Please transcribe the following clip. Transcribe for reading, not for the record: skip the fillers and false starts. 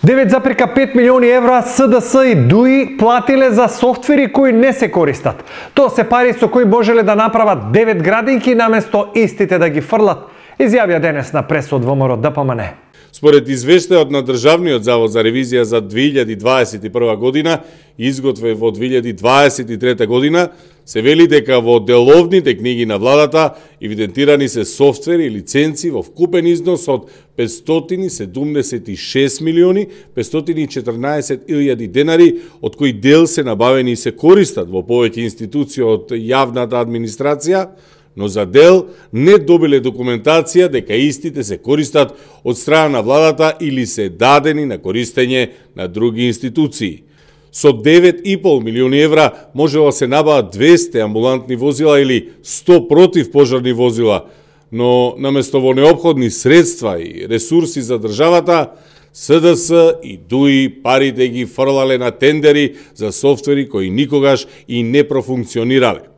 9,5 милиони евра СДС и ДУИ платиле за софтвери кои не се користат. Тоа се пари со кои можеле да направат 9 градинки наместо истите да ги фрлат, изјавија денес на пресо од ВМРО ДПМН. Според извештајот на Државниот завод за ревизија за 2021 година, изготвен во 2023 година, се вели дека во деловните книги на владата евидентирани се софтвери и лиценци во вкупен износ од 576 милиони 514 илјади денари, од кои дел се набавени и се користат во повеќе институции од јавната администрација, но за дел не добиле документација дека истите се користат од страна на владата или се дадени на користење на други институции. Со 9,5 милиони евра можело се набават 200 амбулантни возила или 100 противпожарни возила, но наместо во неопходни средства и ресурси за државата, СДС и ДУИ парите ги фрлале на тендери за софтвери кои никогаш и не профункционирале.